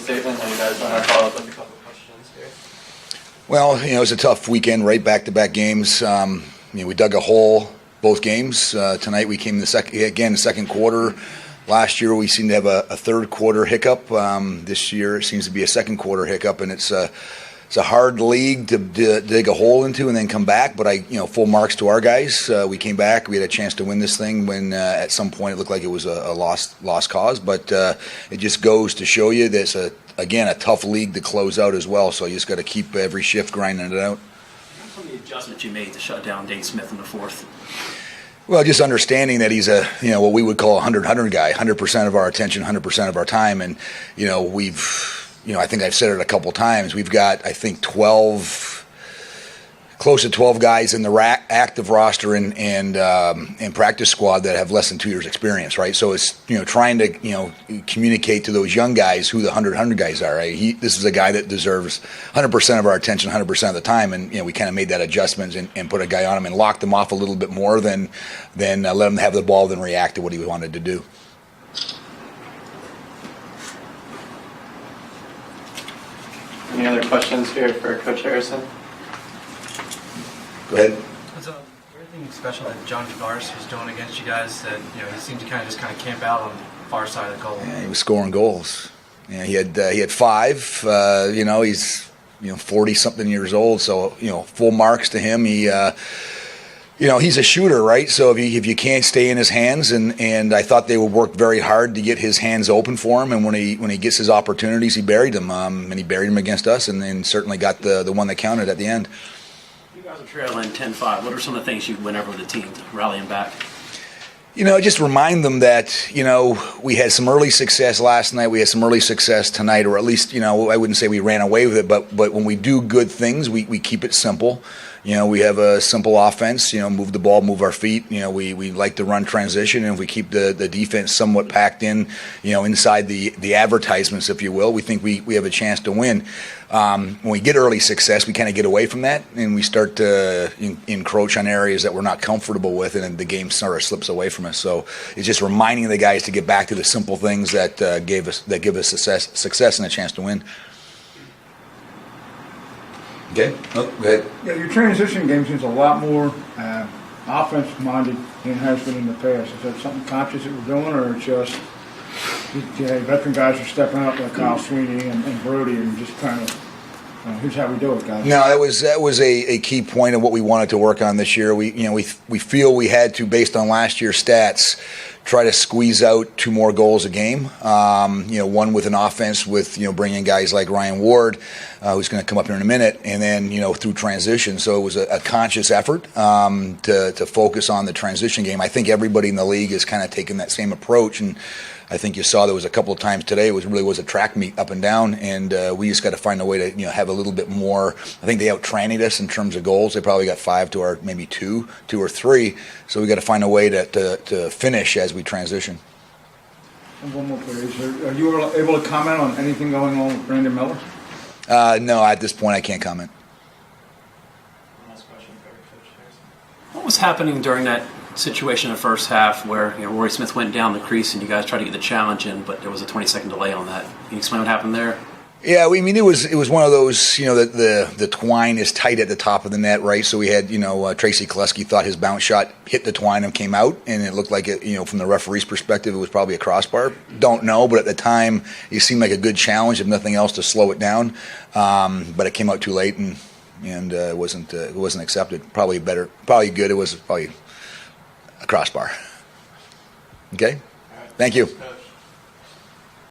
statement, and you guys want to follow up with a couple of questions here. Well, it was a tough weekend, right? Back-to-back games. We dug a hole both games. Tonight we came in the second quarter. Last year we seemed to have a third quarter hiccup. This year it seems to be a second quarter hiccup, and it's a hard league to dig a hole into and then come back. But full marks to our guys. We came back. We had a chance to win this thing when at some point it looked like it was a lost cause. But it just goes to show you that it's a tough league to close out as well. So you just got to keep every shift grinding it out. What were the adjustments you made to shut down Dane Smith in the fourth? Well, just understanding that he's what we would call a 100 guy, 100% of our attention, 100% of our time, and I think I've said it a couple times. We've got, I think, close to 12 guys in the active roster and practice squad that have less than 2 years experience, right? So it's, trying to, communicate to those young guys who the 100 guys are, right? This is a guy that deserves 100% of our attention 100% of the time, and, we kind of made that adjustment and put a guy on him and locked him off a little bit more than let him have the ball than react to what he wanted to do. Any other questions here for Coach Harrison? Go ahead. Was there anything special that John Tavares was doing against you guys that he seemed to kind of camp out on the far side of the goal? Yeah, he was scoring goals. Yeah, he had 5. He's 40-something years old, so full marks to him. He he's a shooter, right? So if you can't stay in his hands, and I thought they would work very hard to get his hands open for him, and when he gets his opportunities, he buried them, and he buried them against us, and then certainly got the one that counted at the end. You guys are trailing 10-5. What are some of the things you went over with the team to rally them back? Just remind them that, we had some early success last night. We had some early success tonight, or at least, I wouldn't say we ran away with it, but when we do good things, we keep it simple. We have a simple offense, move the ball, move our feet. We like to run transition, and if we keep the defense somewhat packed in, inside the advertisements, if you will, we think we have a chance to win. When we get early success, we kind of get away from that, and we start to encroach on areas that we're not comfortable with, and the game sort of slips away from us. So it's just reminding the guys to get back to the simple things that give us success and a chance to win. Okay. Oh, go ahead. Yeah, your transition game seems a lot more offense-minded than it has been in the past. Is that something conscious that we're doing, or just veteran guys are stepping up like Kyle Sweeney and Brody and just kind of here's how we do it, guys? No, that was a key point of what we wanted to work on this year. We feel we had to, based on last year's stats, try to squeeze out 2 more goals a game. One with an offense with bringing guys like Ryan Ward, who's going to come up here in a minute, and then through transition. So it was a conscious effort to focus on the transition game. I think everybody in the league is kind of taking that same approach, and I think you saw there was a couple of times today. It really was a track meet up and down, and we just got to find a way to have a little bit more. I think they out-trannied us in terms of goals. They probably got 5 to our maybe 2 or 3. So we got to find a way to finish as we transition. And one more, please. Are you able to comment on anything going on with Brandon Miller? No, at this point I can't comment. Last question for Coach Harrison. What was happening during that situation in the first half where Rory Smith went down the crease and you guys tried to get the challenge in, but there was a 20-second delay on that? Can you explain what happened there? Yeah, it was one of those, that the twine is tight at the top of the net, right? So we had, Tracy Kleski thought his bounce shot hit the twine and came out, and it looked like it, from the referee's perspective, it was probably a crossbar. Don't know, but at the time, it seemed like a good challenge, if nothing else, to slow it down. But it came out too late, and it wasn't accepted. Probably good. It was probably a crossbar. Okay? Thank you.